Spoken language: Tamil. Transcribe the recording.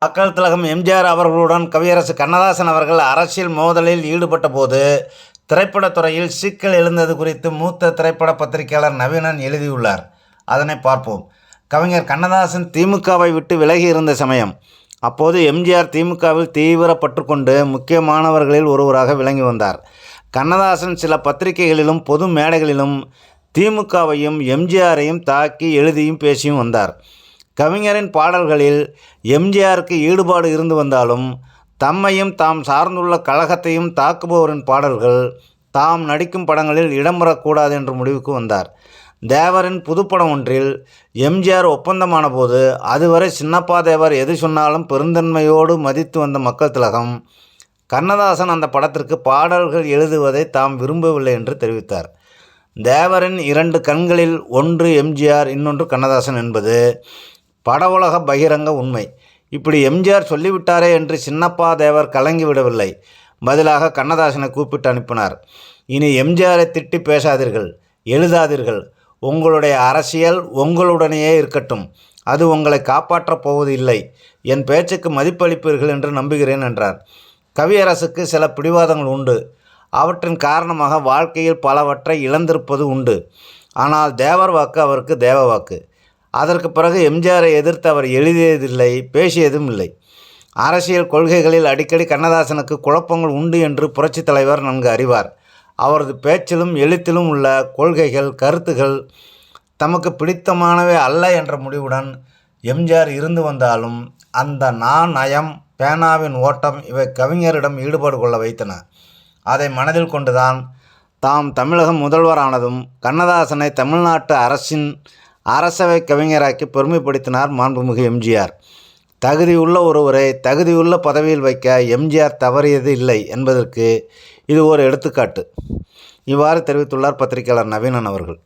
மக்கள் திலகம் எம்ஜிஆர் அவர்களுடன் கவியரசு கண்ணதாசன் அவர்கள் அரசியல் மோதலில் ஈடுபட்ட போது திரைப்படத்துறையில் சிக்கல் எழுந்தது குறித்து மூத்த திரைப்பட பத்திரிகையாளர் நவீனன் எழுதியுள்ளார். அதனை பார்ப்போம். கவிஞர் கண்ணதாசன் திமுகவை விட்டு விலகி இருந்த சமயம். அப்போது எம்ஜிஆர் திமுகவில் தீவிர பற்றுக்கொண்டு முக்கியமானவர்களில் ஒருவராக விளங்கி வந்தார். கண்ணதாசன் சில பத்திரிகைகளிலும் பொது மேடைகளிலும் திமுகவையும் எம்ஜிஆரையும் தாக்கி எழுதியும் பேசியும் வந்தார். கவிஞரின் பாடல்களில் எம்ஜிஆருக்கு ஈடுபாடு இருந்து வந்தாலும் தம்மையும் தாம் சார்ந்துள்ள கழகத்தையும் தாக்குபவரின் பாடல்கள் தாம் நடிக்கும் படங்களில் இடம்பெறக்கூடாது என்ற முடிவுக்கு வந்தார். தேவரின் புதுப்படம் ஒன்றில் எம்ஜிஆர் ஒப்பந்தமான போது அதுவரை சின்னப்பா தேவர் எது சொன்னாலும் பெருந்தன்மையோடு மதித்து வந்த மக்கள் திலகம் கண்ணதாசன் அந்த படத்திற்கு பாடல்கள் எழுதுவதை தாம் விரும்பவில்லை என்று தெரிவித்தார். தேவரின் இரண்டு கண்களில் ஒன்று எம்ஜிஆர், இன்னொன்று கண்ணதாசன் என்பது பட உலக பகிரங்க உண்மை. இப்படி எம்ஜிஆர் சொல்லிவிட்டாரே என்று சின்னப்பா தேவர் கலங்கிவிடவில்லை. பதிலாக கண்ணதாசனை கூப்பிட்டு அனுப்பினார். இனி எம்ஜிஆரை திட்டி பேசாதீர்கள், எழுதாதீர்கள். உங்களுடைய அரசியல் உங்களுடனேயே இருக்கட்டும். அது உங்களை காப்பாற்றப் போவது இல்லை. என் பேச்சுக்கு மதிப்பளிப்பீர்கள் என்று நம்புகிறேன் என்றார். கவியரசுக்கு சில பிடிவாதங்கள் உண்டு. அவற்றின் காரணமாக வாழ்க்கையில் பலவற்றை இழந்திருப்பது உண்டு. ஆனால் தேவர் வாக்கு அவருக்கு தேவ வாக்கு. அதற்கு பிறகு எம்ஜிஆரை எதிர்த்து அவர் எழுதியதில்லை, பேசியதும் இல்லை. அரசியல் கொள்கைகளில் அடிக்கடி கண்ணதாசனுக்கு குழப்பங்கள் உண்டு என்று புரட்சித் தலைவர் நன்கு அறிவார். அவரது பேச்சிலும் எழுத்திலும் உள்ள கொள்கைகள், கருத்துகள் தமக்கு பிடித்தமானவை அல்ல என்ற முடிவுடன் எம்ஜிஆர் இருந்து வந்தாலும் அந்த நயம், பேனாவின் ஓட்டம் இவை கவிஞரிடம் ஈடுபாடு கொள்ள வைத்தன. அதை மனதில் கொண்டுதான் தாம் தமிழக முதல்வரானதும் கண்ணதாசனை தமிழ்நாட்டு அரசின் அரசவை கவிஞராக்கி பெருமைப்படுத்தினார் மாண்புமிகு எம்ஜிஆர். தகுதியுள்ள ஒருவரை தகுதியுள்ள பதவியில் வைக்க எம்ஜிஆர் தவறியது இல்லை என்பதற்கு இது ஒரு எடுத்துக்காட்டு. இவ்வாறு தெரிவித்துள்ளார் பத்திரிகையாளர் நவீனன் அவர்கள்.